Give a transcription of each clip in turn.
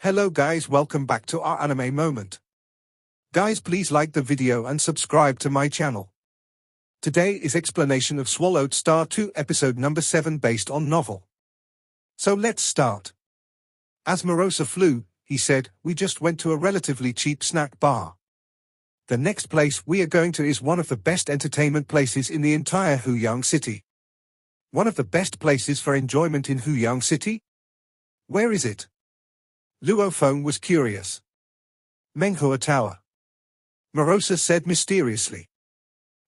Hello guys, welcome back to our anime moment. Guys, please like the video and subscribe to my channel. Today is explanation of Swallowed Star 2 episode number 7 based on novel. So let's start. As Morosa flew, he said, we just went to a relatively cheap snack bar. The next place we are going to is one of the best entertainment places in the entire Huyang City. One of the best places for enjoyment in Huyang City? Where is it? Luo Feng was curious. Mangua Tower. Morosa said mysteriously.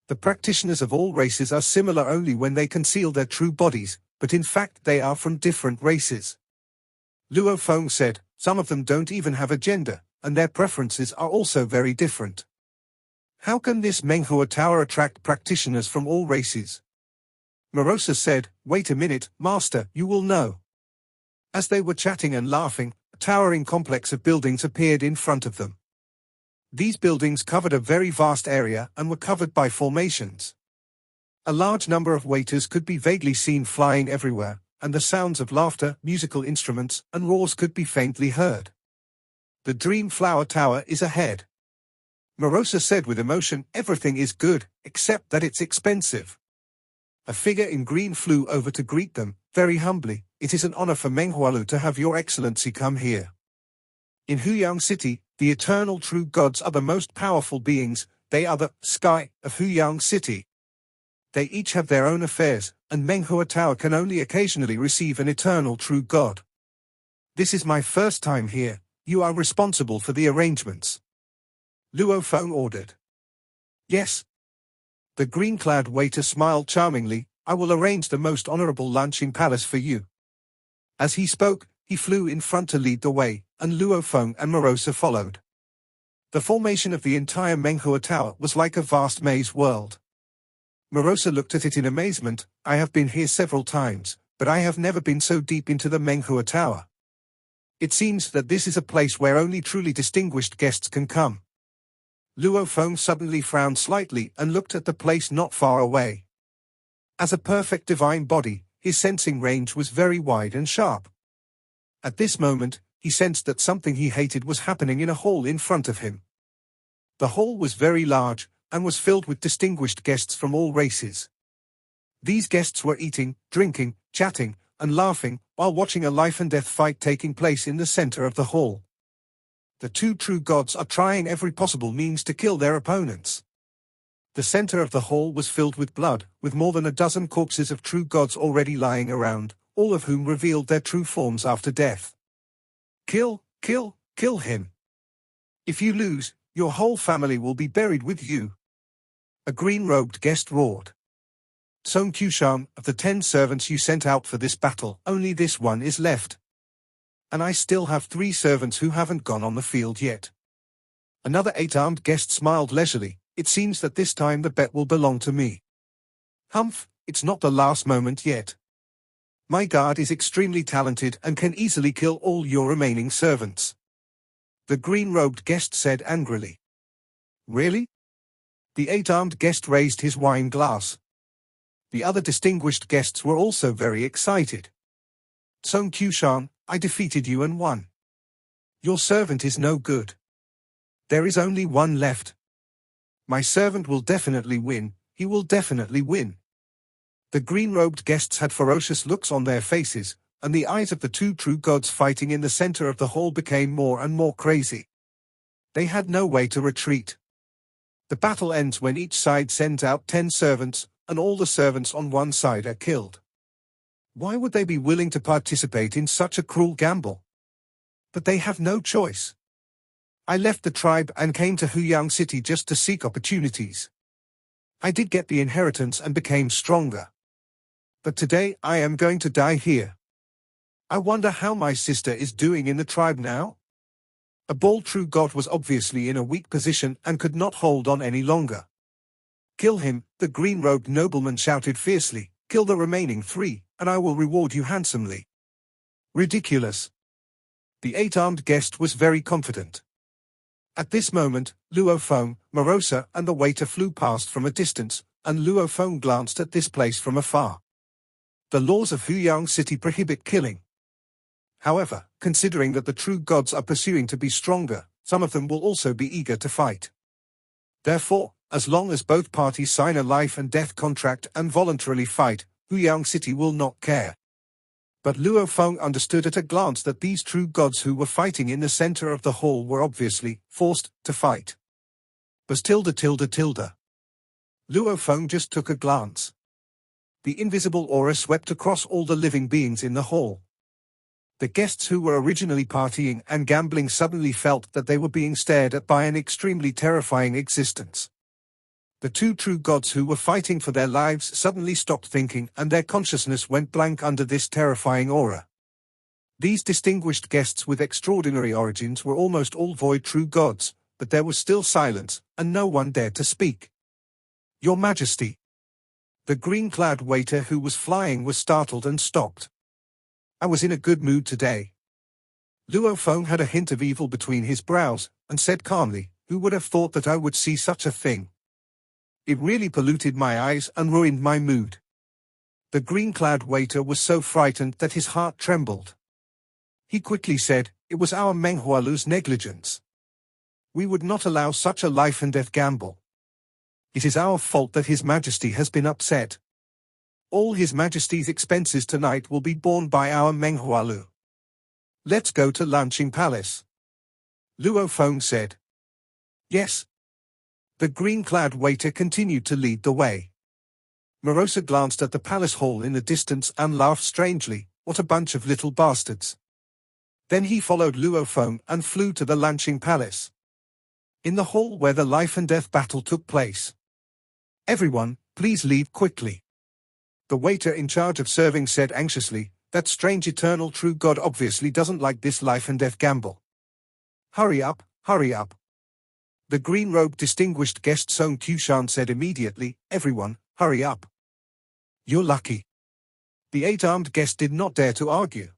The practitioners of all races are similar only when they conceal their true bodies, but in fact they are from different races. Luo Feng said, some of them don't even have a gender, and their preferences are also very different. How can this Mangua Tower attract practitioners from all races? Morosa said, wait a minute, master, you will know. As they were chatting and laughing, a towering complex of buildings appeared in front of them. These buildings covered a very vast area and were covered by formations. A large number of waiters could be vaguely seen flying everywhere, and the sounds of laughter, musical instruments, and roars could be faintly heard. The Dream Flower Tower is ahead. Morosa said with emotion, everything is good, except that it's expensive. A figure in green flew over to greet them, very humbly. It is an honor for Menghualu to have your excellency come here. In Huyang City, the eternal true gods are the most powerful beings. They are the sky of Huyang City. They each have their own affairs, and Mangua Tower can only occasionally receive an eternal true god. This is my first time here. You are responsible for the arrangements. Luo Feng ordered. Yes. The green-clad waiter smiled charmingly. I will arrange the most honorable lunching palace for you. As he spoke, he flew in front to lead the way, and Luo Feng and Morosa followed. The formation of the entire Mangua Tower was like a vast maze world. Morosa looked at it in amazement. I have been here several times, but I have never been so deep into the Mangua Tower. It seems that this is a place where only truly distinguished guests can come. Luo Feng suddenly frowned slightly and looked at the place not far away. As a perfect divine body, his sensing range was very wide and sharp. At this moment, he sensed that something he hated was happening in a hall in front of him. The hall was very large, and was filled with distinguished guests from all races. These guests were eating, drinking, chatting, and laughing, while watching a life-and-death fight taking place in the center of the hall. The two true gods are trying every possible means to kill their opponents. The center of the hall was filled with blood, with more than a dozen corpses of true gods already lying around, all of whom revealed their true forms after death. Kill, kill, kill him. If you lose, your whole family will be buried with you. A green-robed guest roared. Song Qiushan, of the 10 servants you sent out for this battle, only this one is left. And I still have 3 servants who haven't gone on the field yet. Another 8-armed guest smiled leisurely. It seems that this time the bet will belong to me. Humph, it's not the last moment yet. My guard is extremely talented and can easily kill all your remaining servants. The green-robed guest said angrily. Really? The 8-armed guest raised his wine glass. The other distinguished guests were also very excited. Song Qiushan, I defeated you and won. Your servant is no good. There is only one left. My servant will definitely win, he will definitely win. The green-robed guests had ferocious looks on their faces, and the eyes of the two true gods fighting in the center of the hall became more and more crazy. They had no way to retreat. The battle ends when each side sends out 10 servants, and all the servants on one side are killed. Why would they be willing to participate in such a cruel gamble? But they have no choice. I left the tribe and came to Huyang City just to seek opportunities. I did get the inheritance and became stronger. But today I am going to die here. I wonder how my sister is doing in the tribe now? A bald true god was obviously in a weak position and could not hold on any longer. Kill him, the green-robed nobleman shouted fiercely. Kill the remaining 3, and I will reward you handsomely. Ridiculous. The 8-armed guest was very confident. At this moment, Luo Feng, Morosa, and the waiter flew past from a distance, and Luo Feng glanced at this place from afar. The laws of Huyang City prohibit killing. However, considering that the true gods are pursuing to be stronger, some of them will also be eager to fight. Therefore, as long as both parties sign a life and death contract and voluntarily fight, Huyang City will not care. But Luo Feng understood at a glance that these true gods who were fighting in the center of the hall were obviously forced to fight. But Luo Feng just took a glance. The invisible aura swept across all the living beings in the hall. The guests who were originally partying and gambling suddenly felt that they were being stared at by an extremely terrifying existence. The two true gods who were fighting for their lives suddenly stopped thinking and their consciousness went blank under this terrifying aura. These distinguished guests with extraordinary origins were almost all void true gods, but there was still silence, and no one dared to speak. "Your Majesty." The green-clad waiter who was flying was startled and stopped. "I was in a good mood today." Luo Feng had a hint of evil between his brows, and said calmly, "Who would have thought that I would see such a thing? It really polluted my eyes and ruined my mood." The green-clad waiter was so frightened that his heart trembled. He quickly said, "It was our Menghualu's negligence. We would not allow such a life-and-death gamble. It is our fault that His Majesty has been upset. All His Majesty's expenses tonight will be borne by our Menghualu. Let's go to Lanqing Palace." Luo Feng said. "Yes." The green-clad waiter continued to lead the way. Morosa glanced at the palace hall in the distance and laughed strangely, "What a bunch of little bastards." Then he followed Luo Feng and flew to the Lanqing Palace. In the hall where the life-and-death battle took place. "Everyone, please leave quickly." The waiter in charge of serving said anxiously, "That strange eternal true god obviously doesn't like this life-and-death gamble. Hurry up, hurry up." The green-robed distinguished guest Song Qiushan said immediately, "Everyone, hurry up. You're lucky." The eight-armed guest did not dare to argue.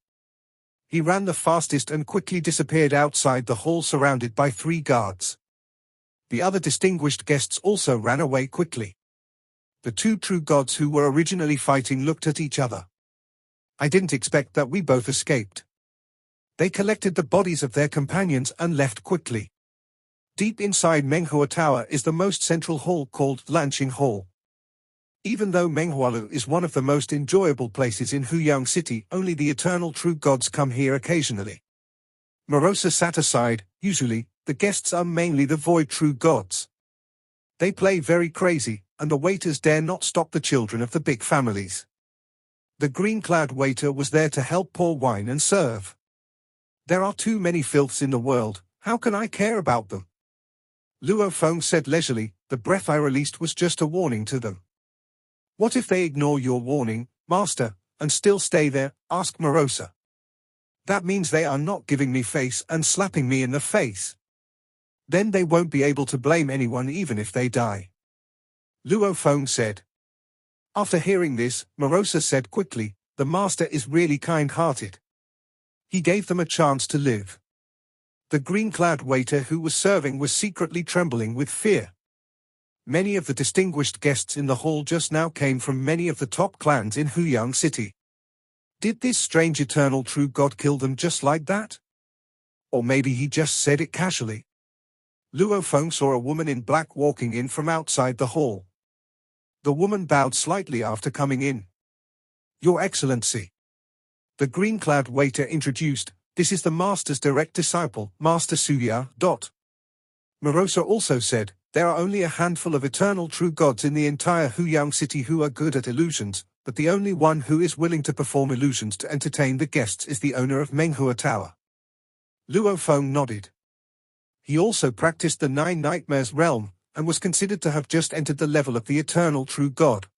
He ran the fastest and quickly disappeared outside the hall surrounded by 3 guards. The other distinguished guests also ran away quickly. The two true gods who were originally fighting looked at each other. "I didn't expect that we both escaped." They collected the bodies of their companions and left quickly. Deep inside Menghua Tower is the most central hall called Lanqing Hall. Even though Menghualu is one of the most enjoyable places in Huyang City, only the eternal true gods come here occasionally. Morosa sat aside. Usually, the guests are mainly the void true gods. They play very crazy, and the waiters dare not stop the children of the big families. The green-clad waiter was there to help pour wine and serve. "There are too many filths in the world, how can I care about them?" Luo Feng said leisurely, "The breath I released was just a warning to them." "What if they ignore your warning, Master, and still stay there?" asked Morosa. "That means they are not giving me face and slapping me in the face. Then they won't be able to blame anyone even if they die." Luo Feng said. After hearing this, Morosa said quickly, "The Master is really kind-hearted. He gave them a chance to live." The green-clad waiter who was serving was secretly trembling with fear. Many of the distinguished guests in the hall just now came from many of the top clans in Huyang City. Did this strange eternal true god kill them just like that? Or maybe he just said it casually. Luo Feng saw a woman in black walking in from outside the hall. The woman bowed slightly after coming in. "Your Excellency." The green-clad waiter introduced, "This is the Master's direct disciple, Master Suya. Morosa also said, "There are only a handful of eternal true gods in the entire Huyang City who are good at illusions, but the only one who is willing to perform illusions to entertain the guests is the owner of Menghua Tower." Luo Feng nodded. He also practiced the 9 Nightmares realm, and was considered to have just entered the level of the eternal true god.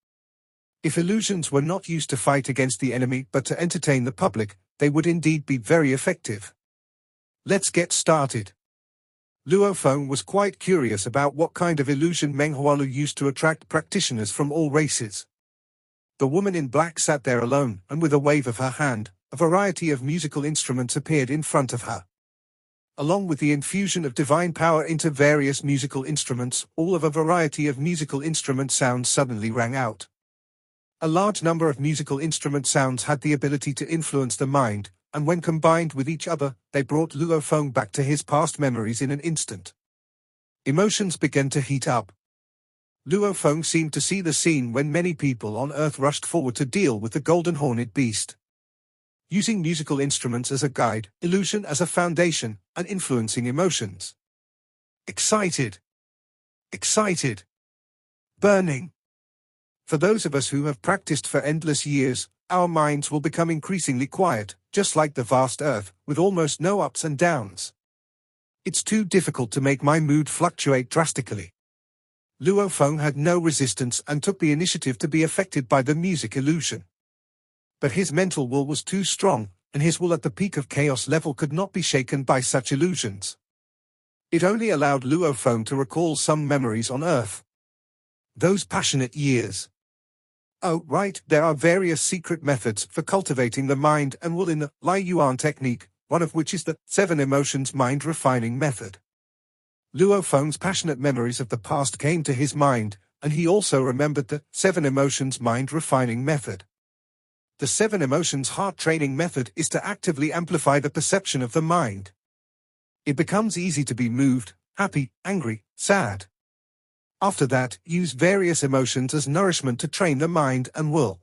If illusions were not used to fight against the enemy but to entertain the public, they would indeed be very effective. "Let's get started." Luo Feng was quite curious about what kind of illusion Menghualu used to attract practitioners from all races. The woman in black sat there alone, and with a wave of her hand, a variety of musical instruments appeared in front of her. Along with the infusion of divine power into various musical instruments, all of a variety of musical instrument sounds suddenly rang out. A large number of musical instrument sounds had the ability to influence the mind, and when combined with each other, they brought Luo Feng back to his past memories in an instant. Emotions began to heat up. Luo Feng seemed to see the scene when many people on Earth rushed forward to deal with the golden horned beast. Using musical instruments as a guide, illusion as a foundation, and influencing emotions. Excited. Excited. Burning. For those of us who have practiced for endless years, our minds will become increasingly quiet, just like the vast Earth, with almost no ups and downs. It's too difficult to make my mood fluctuate drastically. Luo Feng had no resistance and took the initiative to be affected by the music illusion. But his mental will was too strong, and his will at the peak of chaos level could not be shaken by such illusions. It only allowed Luo Feng to recall some memories on Earth. Those passionate years. Oh, right, there are various secret methods for cultivating the mind and will in the Lai Yuan technique, one of which is the 7 emotions mind refining method. Luo Feng's passionate memories of the past came to his mind, and he also remembered the 7 emotions mind refining method. The 7 emotions heart training method is to actively amplify the perception of the mind. It becomes easy to be moved, happy, angry, sad. After that, use various emotions as nourishment to train the mind and will.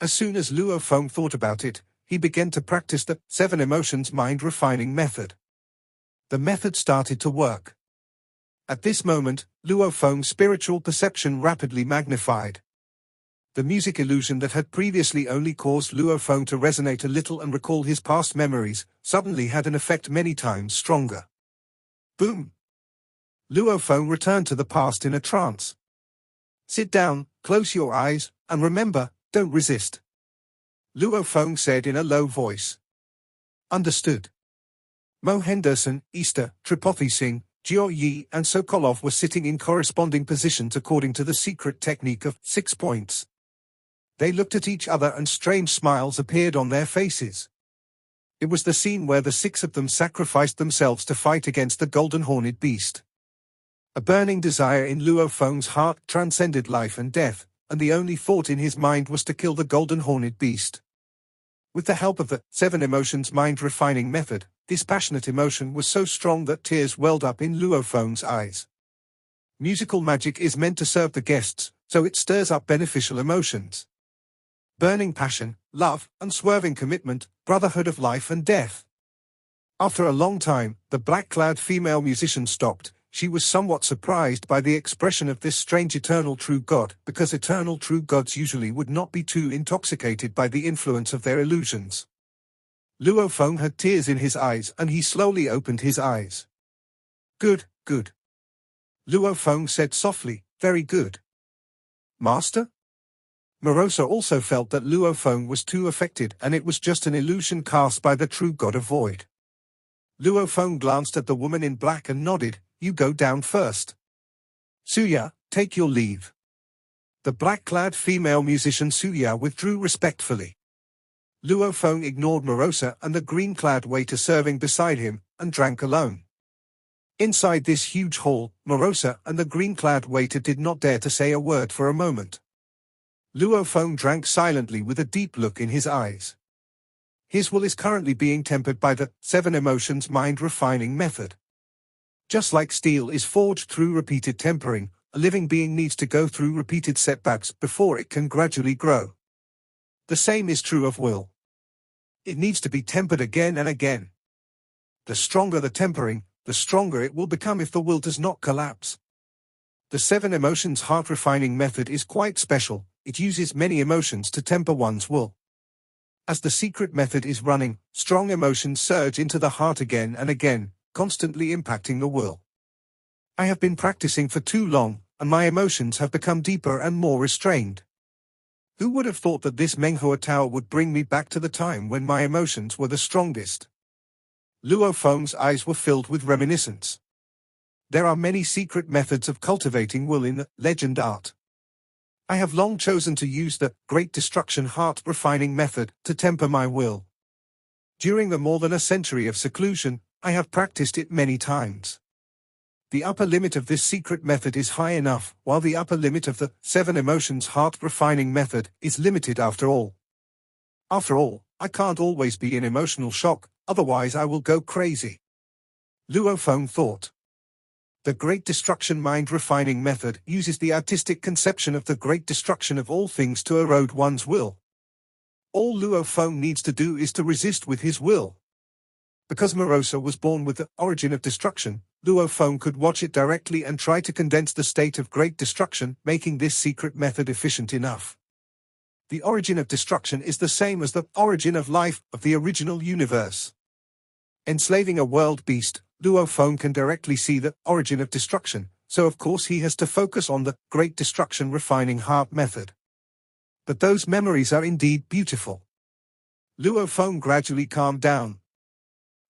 As soon as Luo Feng thought about it, he began to practice the 7 emotions mind refining method. The method started to work. At this moment, Luo Feng's spiritual perception rapidly magnified. The music illusion that had previously only caused Luo Feng to resonate a little and recall his past memories, suddenly had an effect many times stronger. Boom! Luo Feng returned to the past in a trance. Sit down, close your eyes, and remember, don't resist. Luo Feng said in a low voice. Understood. Mo Henderson, Easter, Tripathi Singh, Jiao Yi and Sokolov were sitting in corresponding positions according to the secret technique of 6 points. They looked at each other and strange smiles appeared on their faces. It was the scene where the 6 of them sacrificed themselves to fight against the golden horned beast. A burning desire in Luo Feng's heart transcended life and death, and the only thought in his mind was to kill the golden horned beast. With the help of the 7 emotions mind refining method, this passionate emotion was so strong that tears welled up in Luo Feng's eyes. Musical magic is meant to serve the guests, so it stirs up beneficial emotions. Burning passion, love, unswerving commitment, brotherhood of life and death. After a long time, the black-clad female musician stopped. She was somewhat surprised by the expression of this strange eternal true god, because eternal true gods usually would not be too intoxicated by the influence of their illusions. Luo Feng had tears in his eyes and he slowly opened his eyes. Good, good. Luo Feng said softly, very good. Master? Morosa also felt that Luo Feng was too affected and it was just an illusion cast by the true god of void. Luo Feng glanced at the woman in black and nodded. You go down first. Suya, take your leave. The black-clad female musician Suya withdrew respectfully. Luo Feng ignored Morosa and the green-clad waiter serving beside him, and drank alone. Inside this huge hall, Morosa and the green-clad waiter did not dare to say a word for a moment. Luo Feng drank silently with a deep look in his eyes. His will is currently being tempered by the 7 emotions mind refining method. Just like steel is forged through repeated tempering, a living being needs to go through repeated setbacks before it can gradually grow. The same is true of will. It needs to be tempered again and again. The stronger the tempering, the stronger it will become if the will does not collapse. The 7 emotions heart refining method is quite special. It uses many emotions to temper one's will. As the secret method is running, strong emotions surge into the heart again and again, constantly impacting the will. I have been practicing for too long, and my emotions have become deeper and more restrained. Who would have thought that this Mangua Tower would bring me back to the time when my emotions were the strongest? Luo Feng's eyes were filled with reminiscence. There are many secret methods of cultivating will in the legend art. I have long chosen to use the Great Destruction heart refining method to temper my will. During the more than a century of seclusion, I have practiced it many times. The upper limit of this secret method is high enough, while the upper limit of the 7 emotions heart refining method is limited after all. After all, I can't always be in emotional shock, otherwise I will go crazy. Luo Feng thought. The Great Destruction mind refining method uses the artistic conception of the great destruction of all things to erode one's will. All Luo Feng needs to do is to resist with his will. Because Morosa was born with the origin of destruction, Luo Feng could watch it directly and try to condense the state of great destruction, making this secret method efficient enough. The origin of destruction is the same as the origin of life of the original universe. Enslaving a world beast, Luo Feng can directly see the origin of destruction, so of course he has to focus on the great destruction refining heart method. But those memories are indeed beautiful. Luo Feng gradually calmed down.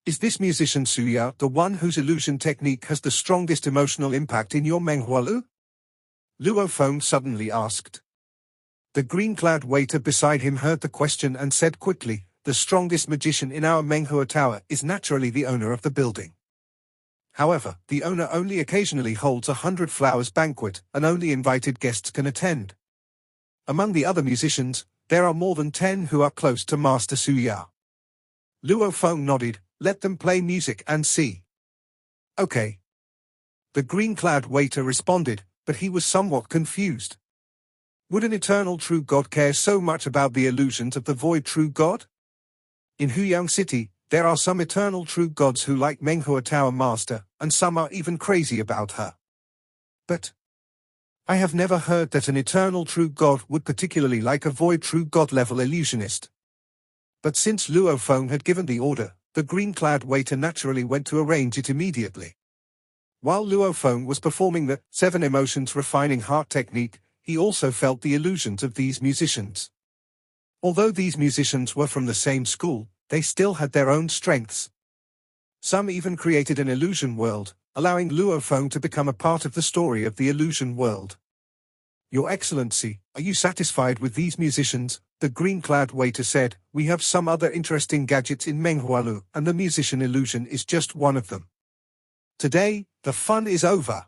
Is this musician Suya the one whose illusion technique has the strongest emotional impact in your Menghualu? Luo Feng suddenly asked. The green-clad waiter beside him heard the question and said quickly, the strongest magician in our Menghua Tower is naturally the owner of the building. However, the owner only occasionally holds 100 flowers banquet, and only invited guests can attend. Among the other musicians, there are more than 10 who are close to Master Suya. Luo Feng nodded, let them play music and see. Okay. The green-clad waiter responded, but he was somewhat confused. Would an eternal true God care so much about the illusions of the void true God? In Huyang City, there are some eternal true gods who like Menghua Tower Master, and some are even crazy about her. But I have never heard that an eternal true God would particularly like a void true God level illusionist. But since Luo Feng had given the order, the green-clad waiter naturally went to arrange it immediately. While Luo Feng was performing the 7 emotions refining heart technique, he also felt the illusions of these musicians. Although these musicians were from the same school, they still had their own strengths. Some even created an illusion world, allowing Luo Feng to become a part of the story of the illusion world. Your Excellency, are you satisfied with these musicians? The green-clad waiter said, we have some other interesting gadgets in Menghualu, and the musician illusion is just one of them. Today, the fun is over.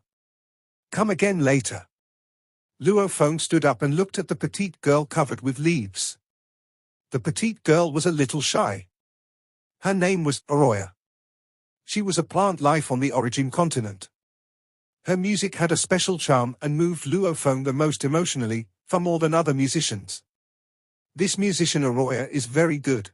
Come again later. Luo Feng stood up and looked at the petite girl covered with leaves. The petite girl was a little shy. Her name was Arroya. She was a plant life on the origin continent. Her music had a special charm and moved Luo Feng the most emotionally, far more than other musicians. This musician Arroya is very good.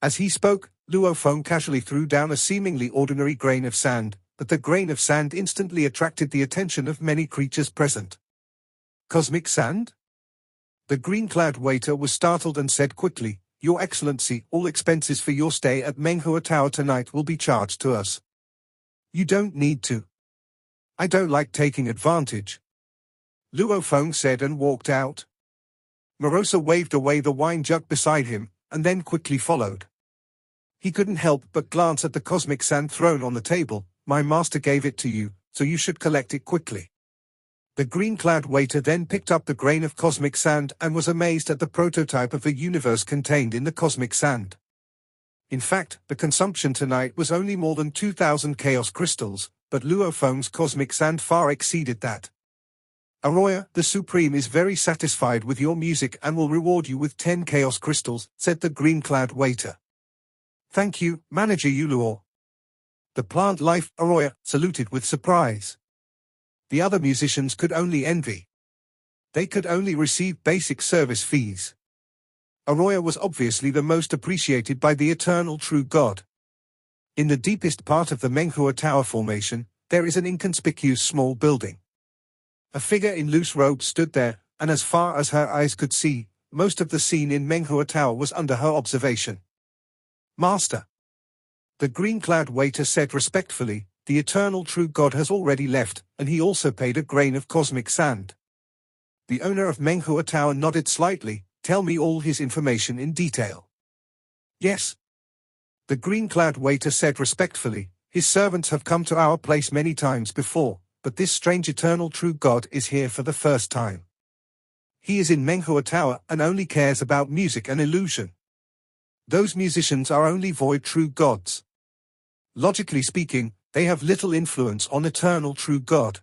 As he spoke, Luo Feng casually threw down a seemingly ordinary grain of sand, but the grain of sand instantly attracted the attention of many creatures present. Cosmic sand? The green-clad waiter was startled and said quickly, Your Excellency, all expenses for your stay at Menghua Tower tonight will be charged to us. You don't need to. I don't like taking advantage. Luo Feng said and walked out. Morosa waved away the wine jug beside him, and then quickly followed. He couldn't help but glance at the cosmic sand thrown on the table. My master gave it to you, so you should collect it quickly. The green-clad waiter then picked up the grain of cosmic sand and was amazed at the prototype of a universe contained in the cosmic sand. In fact, the consumption tonight was only more than 2,000 chaos crystals, but Luo Feng's cosmic sand far exceeded that. Arroya, the Supreme is very satisfied with your music and will reward you with 10 chaos crystals, said the green-clad waiter. Thank you, Manager Yuluo. The plant life, Arroya, saluted with surprise. The other musicians could only envy. They could only receive basic service fees. Arroya was obviously the most appreciated by the eternal true God. In the deepest part of the Menghua Tower formation, there is an inconspicuous small building. A figure in loose robes stood there, and as far as her eyes could see, most of the scene in Menghua Tower was under her observation. Master. The green-clad waiter said respectfully, the eternal true God has already left, and he also paid a grain of cosmic sand. The owner of Menghua Tower nodded slightly, tell me all his information in detail. Yes. The green-clad waiter said respectfully, his servants have come to our place many times before, but this strange eternal true God is here for the first time. He is in Menghua Tower and only cares about music and illusion. Those musicians are only void true gods. Logically speaking, they have little influence on eternal true God.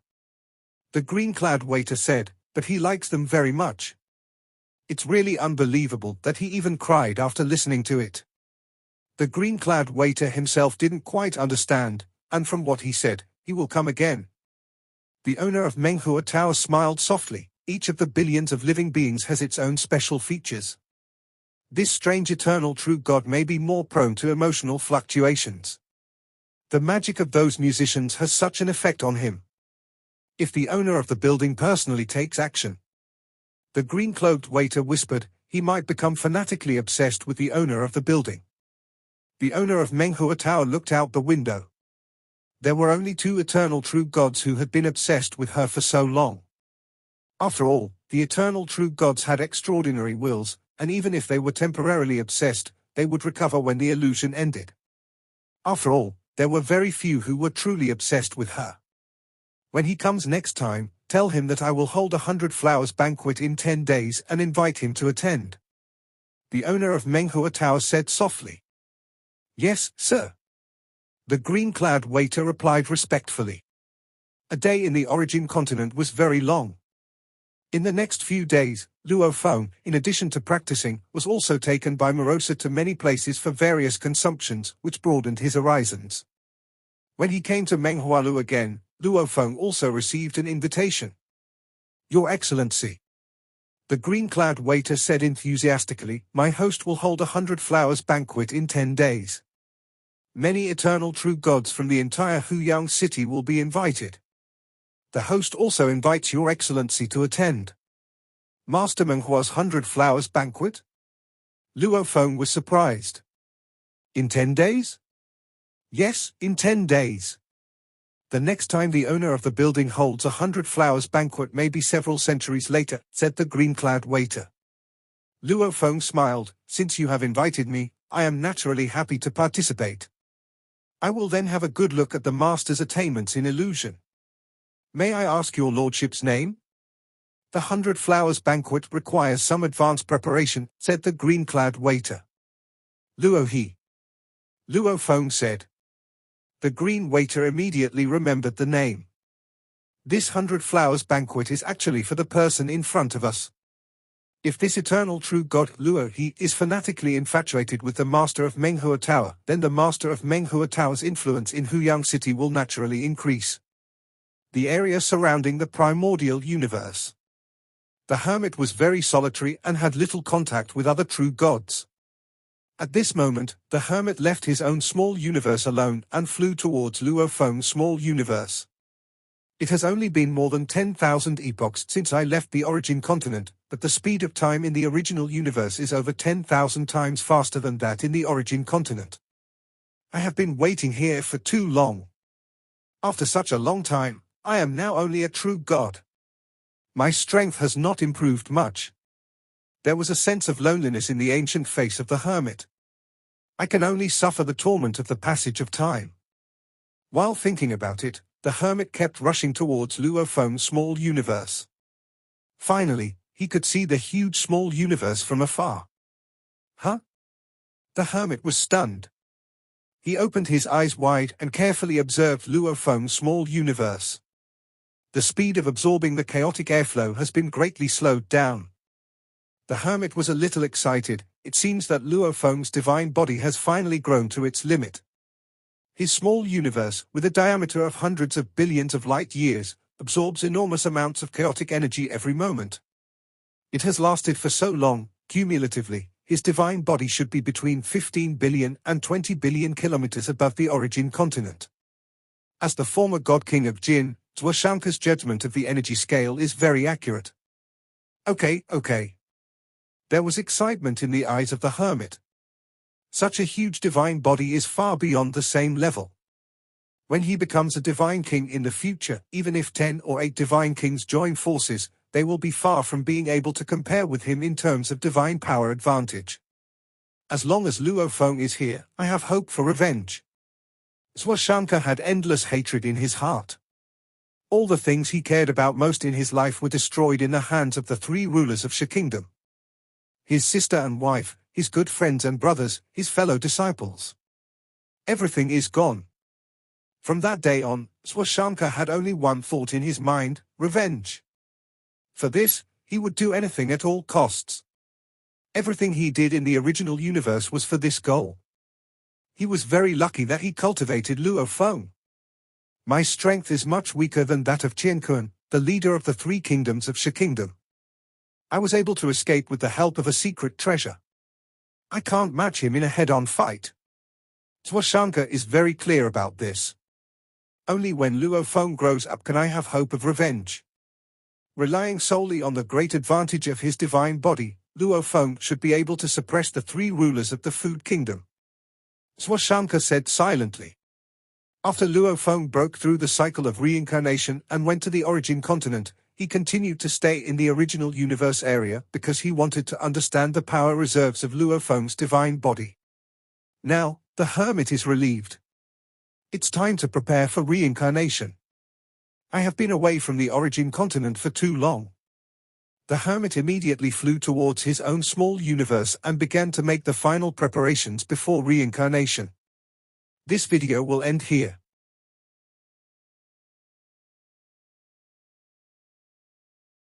The green-clad waiter said, but he likes them very much. It's really unbelievable that he even cried after listening to it. The green-clad waiter himself didn't quite understand, and from what he said, he will come again. The owner of Mangua Tower smiled softly. Each of the billions of living beings has its own special features. This strange eternal true God may be more prone to emotional fluctuations. The magic of those musicians has such an effect on him. If the owner of the building personally takes action, the green-cloaked waiter whispered, he might become fanatically obsessed with the owner of the building. The owner of Mangua Tower looked out the window. There were only two eternal true gods who had been obsessed with her for so long. After all, the eternal true gods had extraordinary wills, and even if they were temporarily obsessed, they would recover when the illusion ended. After all, there were very few who were truly obsessed with her. When he comes next time, tell him that I will hold 100 flowers banquet in 10 days and invite him to attend. The owner of Mangua Tower said softly. Yes, sir. The green-clad waiter replied respectfully. A day in the origin continent was very long. In the next few days, Luo Feng, in addition to practicing, was also taken by Morosa to many places for various consumptions, which broadened his horizons. When he came to Menghualu again, Luo Feng also received an invitation. Your Excellency. The green-clad waiter said enthusiastically, my host will hold 100 flowers banquet in 10 days. Many eternal true gods from the entire Huyang city will be invited. The host also invites Your Excellency to attend. Master Menghua's 100 flowers banquet? Luo Feng was surprised. In 10 days? Yes, in 10 days. The next time the owner of the building holds 100 flowers banquet may be several centuries later, said the green-clad waiter. Luo Feng smiled, since you have invited me, I am naturally happy to participate. I will then have a good look at the master's attainments in illusion. May I ask your lordship's name? The 100 flowers banquet requires some advanced preparation, said the green-clad waiter. Luo He. Luo Feng said. The green waiter immediately remembered the name. This 100 flowers banquet is actually for the person in front of us. If this eternal true God, Luo He, is fanatically infatuated with the master of Menghuo Tower, then the master of Menghuo Tower's influence in Huyang City will naturally increase. The area surrounding the primordial universe. The hermit was very solitary and had little contact with other true gods. At this moment, the hermit left his own small universe alone and flew towards Luo Feng's small universe. It has only been more than 10,000 epochs since I left the origin continent, but the speed of time in the original universe is over 10,000 times faster than that in the origin continent. I have been waiting here for too long. After such a long time, I am now only a true god. My strength has not improved much. There was a sense of loneliness in the ancient face of the hermit. I can only suffer the torment of the passage of time. While thinking about it, the hermit kept rushing towards Luo Feng's small universe. Finally, he could see the huge small universe from afar. Huh? The hermit was stunned. He opened his eyes wide and carefully observed Luo Feng's small universe. The speed of absorbing the chaotic airflow has been greatly slowed down. The hermit was a little excited. It seems that Luo Feng's divine body has finally grown to its limit. His small universe, with a diameter of hundreds of billions of light years, absorbs enormous amounts of chaotic energy every moment. It has lasted for so long, cumulatively, his divine body should be between 15 billion and 20 billion kilometers above the origin continent. As the former god king of Jin, Zhuoshanka's judgment of the energy scale is very accurate. Okay. There was excitement in the eyes of the hermit. Such a huge divine body is far beyond the same level. When he becomes a divine king in the future, even if 10 or 8 divine kings join forces, they will be far from being able to compare with him in terms of divine power advantage. As long as Luo Feng is here, I have hope for revenge. Zhuoshanka had endless hatred in his heart. All the things he cared about most in his life were destroyed in the hands of the 3 rulers of Shi Kingdom. His sister and wife, his good friends and brothers, his fellow disciples. Everything is gone. From that day on, Zhuoshanka had only one thought in his mind: revenge. For this, he would do anything at all costs. Everything he did in the original universe was for this goal. He was very lucky that he cultivated Luo Feng. My strength is much weaker than that of Qiankun, the leader of the three kingdoms of Shi Kingdom. I was able to escape with the help of a secret treasure. I can't match him in a head-on fight. Swanshanka is very clear about this. Only when Luo Feng grows up can I have hope of revenge. Relying solely on the great advantage of his divine body, Luo Feng should be able to suppress the three rulers of the Food Kingdom. Swanshanka said silently. After Luo Feng broke through the cycle of reincarnation and went to the origin continent, he continued to stay in the original universe area because he wanted to understand the power reserves of Luo Feng's divine body. Now, the Hermit is relieved. It's time to prepare for reincarnation. I have been away from the origin continent for too long. The Hermit immediately flew towards his own small universe and began to make the final preparations before reincarnation. This video will end here.